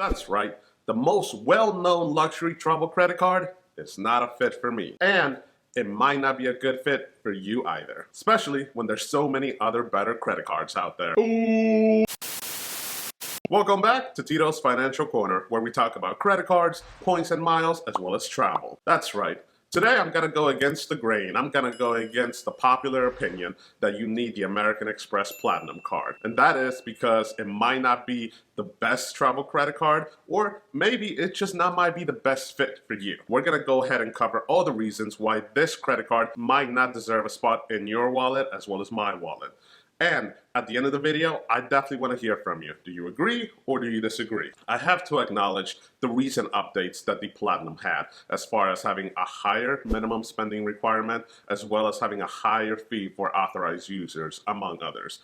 That's right, the most well-known luxury travel credit card is not a fit for me. And it might not be a good fit for you either, especially when there's so many other better credit cards out there. Ooh. Welcome back to Tito's Financial Corner, where we talk about credit cards, points and miles, as well as travel. That's right. Today I'm going to go against the grain. I'm going to go against the popular opinion that you need the American Express Platinum card. And that is because it might not be the best travel credit card, or maybe it just not might be the best fit for you. We're going to go ahead and cover all the reasons why this credit card might not deserve a spot in your wallet as well as my wallet. And at the end of the video, I definitely want to hear from you. Do you agree or do you disagree? I have to acknowledge the recent updates that the Platinum had, as far as having a higher minimum spending requirement, as well as having a higher fee for authorized users, among others.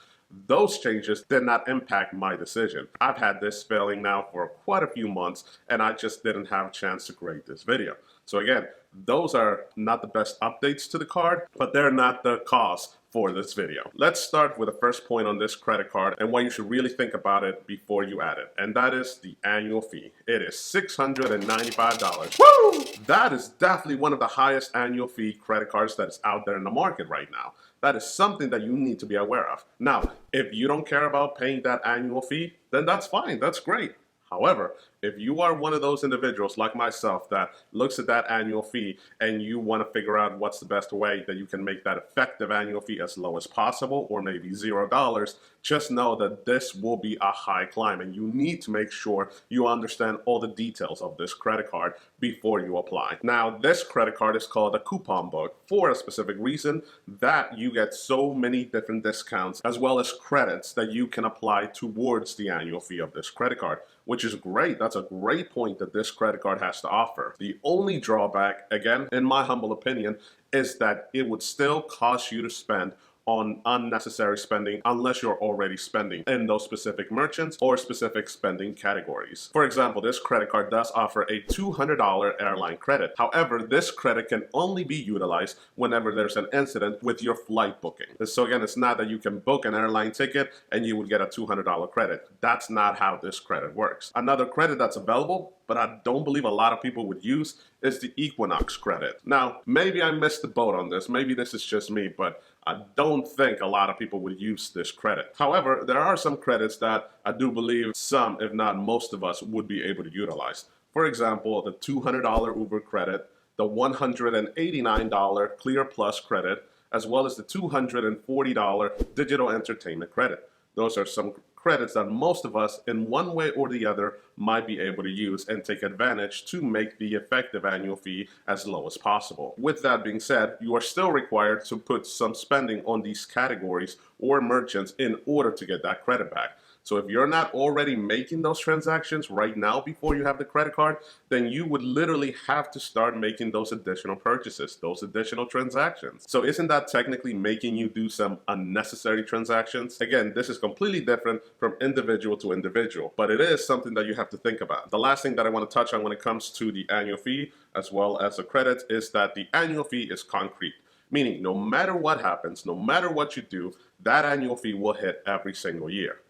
Those changes did not impact my decision. I've had this failing now for quite a few months, and I just didn't have a chance to create this video. So again, those are not the best updates to the card, but they're not the cause for this video. Let's start with the first point on this credit card and why you should really think about it before you add it. And that is the annual fee. It is $695. Woo! That is definitely one of the highest annual fee credit cards that is out there in the market right now. That is something that you need to be aware of. Now, if you don't care about paying that annual fee, then that's fine, that's great. However, if you are one of those individuals like myself that looks at that annual fee and you want to figure out what's the best way that you can make that effective annual fee as low as possible, or maybe $0, just know that this will be a high climb and you need to make sure you understand all the details of this credit card before you apply. Now, this credit card is called a coupon book for a specific reason, that you get so many different discounts as well as credits that you can apply towards the annual fee of this credit card, which is great. That's a great point that this credit card has to offer. The only drawback, again, in my humble opinion, is that it would still cost you to spend on unnecessary spending unless you're already spending in those specific merchants or specific spending categories. For example, this credit card does offer a $200 airline credit. However, this credit can only be utilized whenever there's an incident with your flight booking. So again, it's not that you can book an airline ticket and you would get a $200 credit. That's not how this credit works. Another credit that's available, but I don't believe a lot of people would use, is the Equinox credit. Now, maybe I missed the boat on this. Maybe this is just me, but I don't think a lot of people would use this credit. However, there are some credits that I do believe some, if not most of us, would be able to utilize. For example, the $200 Uber credit, the $189 Clear Plus credit, as well as the $240 Digital Entertainment credit. Those are some credits that most of us, in one way or the other, might be able to use and take advantage to make the effective annual fee as low as possible. With that being said, you are still required to put some spending on these categories or merchants in order to get that credit back. So if you're not already making those transactions right now before you have the credit card, then you would literally have to start making those additional purchases, those additional transactions. So isn't that technically making you do some unnecessary transactions? Again, this is completely different from individual to individual, but it is something that you have to think about. The last thing that I want to touch on when it comes to the annual fee as well as the credits is that the annual fee is concrete. Meaning, no matter what happens, no matter what you do, that annual fee will hit every single year.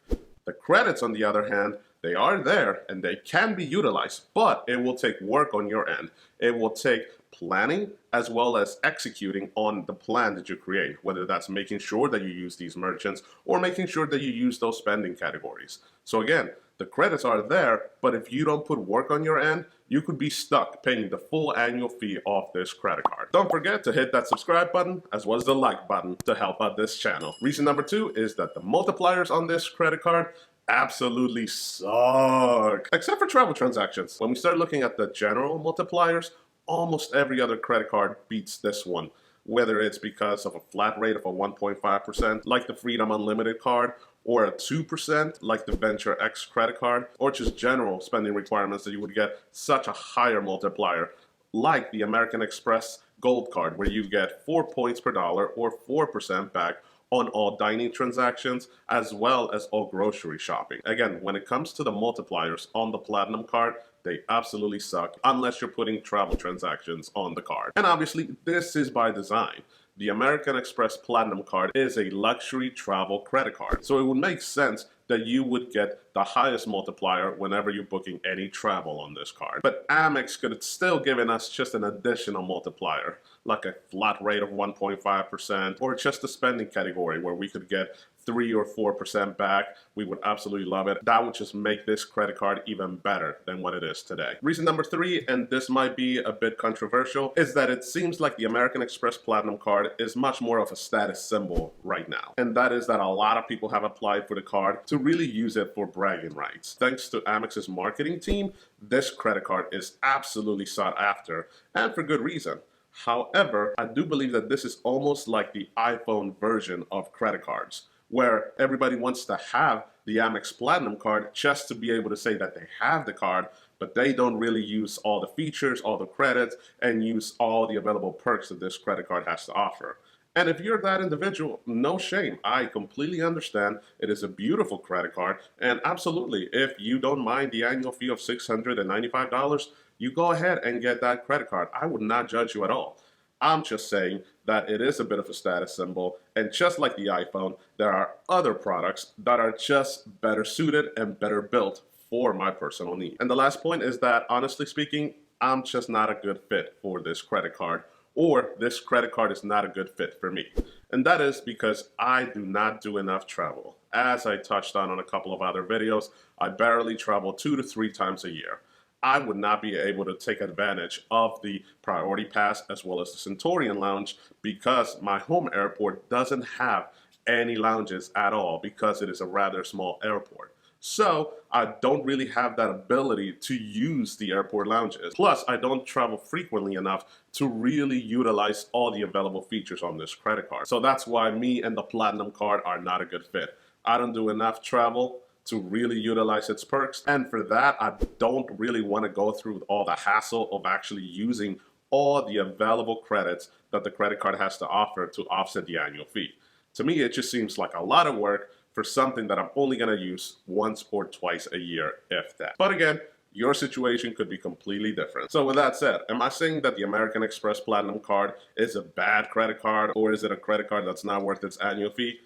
The credits, on the other hand, they are there and they can be utilized, but it will take work on your end. It will take planning as well as executing on the plan that you create, whether that's making sure that you use these merchants or making sure that you use those spending categories. So again, the credits are there, but if you don't put work on your end, you could be stuck paying the full annual fee off this credit card. Don't forget to hit that subscribe button as well as the like button to help out this channel. Reason number 2 is that the multipliers on this credit card absolutely suck, except for travel transactions. When we start looking at the general multipliers, almost every other credit card beats this one. Whether it's because of a flat rate of a 1.5%, like the Freedom Unlimited card, or a 2% like the Venture X credit card, or just general spending requirements that you would get such a higher multiplier, like the American Express Gold card, where you get 4 points per dollar or 4% back on all dining transactions as well as all grocery shopping. Again, when it comes to the multipliers on the Platinum card, they absolutely suck unless you're putting travel transactions on the card. And obviously, this is by design. The American Express Platinum card is a luxury travel credit card, so it would make sense that you would get the highest multiplier whenever you're booking any travel on this card. But Amex could still given us just an additional multiplier, like a flat rate of 1.5%, or just a spending category where we could get 3 or 4% back. We would absolutely love it. That would just make this credit card even better than what it is today. Reason number 3, and this might be a bit controversial, is that it seems like the American Express Platinum card is much more of a status symbol right now. And that is that a lot of people have applied for the card to really use it for bragging rights. Thanks to Amex's marketing team, this credit card is absolutely sought after, and for good reason. However, I do believe that this is almost like the iPhone version of credit cards, where everybody wants to have the Amex Platinum card just to be able to say that they have the card, but they don't really use all the features, all the credits, and use all the available perks that this credit card has to offer. And if you're that individual, no shame. I completely understand. It is a beautiful credit card, and absolutely, if you don't mind the annual fee of $695, you go ahead and get that credit card. I would not judge you at all. I'm just saying that it is a bit of a status symbol, and just like the iPhone, there are other products that are just better suited and better built for my personal need. And the last point is that, honestly speaking, I'm just not a good fit for this credit card, or this credit card is not a good fit for me. And that is because I do not do enough travel. As I touched on a couple of other videos, I barely travel 2 to 3 times a year. I would not be able to take advantage of the Priority Pass as well as the Centurion Lounge because my home airport doesn't have any lounges at all because it is a rather small airport. So I don't really have that ability to use the airport lounges. Plus, I don't travel frequently enough to really utilize all the available features on this credit card. So that's why me and the Platinum card are not a good fit. I don't do enough travel to really utilize its perks, and for that I don't really want to go through all the hassle of actually using all the available credits that the credit card has to offer to offset the annual fee. To me, it just seems like a lot of work for something that I'm only going to use once or twice a year, if that. But again, your situation could be completely different. So with that said, am I saying that the American Express Platinum card is a bad credit card, or is it a credit card that's not worth its annual fee?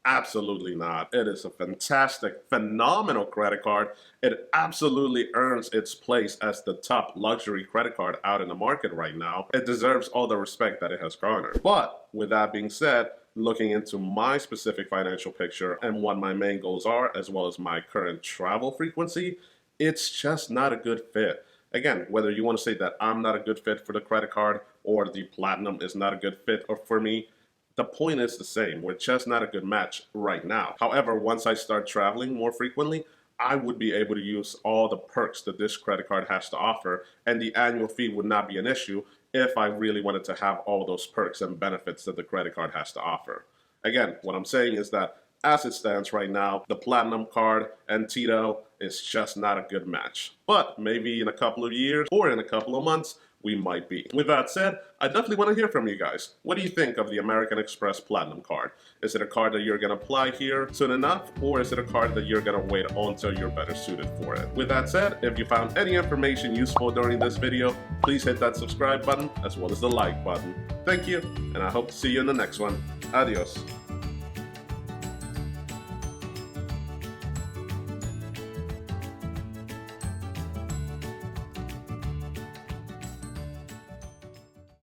Absolutely not. It is a fantastic, phenomenal credit card. It absolutely earns its place as the top luxury credit card out in the market right now. It deserves all the respect that it has garnered. But with that being said, looking into my specific financial picture and what my main goals are, as well as my current travel frequency, it's just not a good fit. Again, whether you want to say that I'm not a good fit for the credit card or the Platinum is not a good fit for me, the point is the same. We're just not a good match right now. However, once I start traveling more frequently, I would be able to use all the perks that this credit card has to offer, and the annual fee would not be an issue if I really wanted to have all those perks and benefits that the credit card has to offer. Again, what I'm saying is that as it stands right now, the Platinum card and Tito is just not a good match. But maybe in a couple of years or in a couple of months, we might be. With that said, I definitely want to hear from you guys. What do you think of the American Express Platinum card? Is it a card that you're going to apply here soon enough, or is it a card that you're going to wait until you're better suited for it? With that said, if you found any information useful during this video, please hit that subscribe button as well as the like button. Thank you, and I hope to see you in the next one. Adios.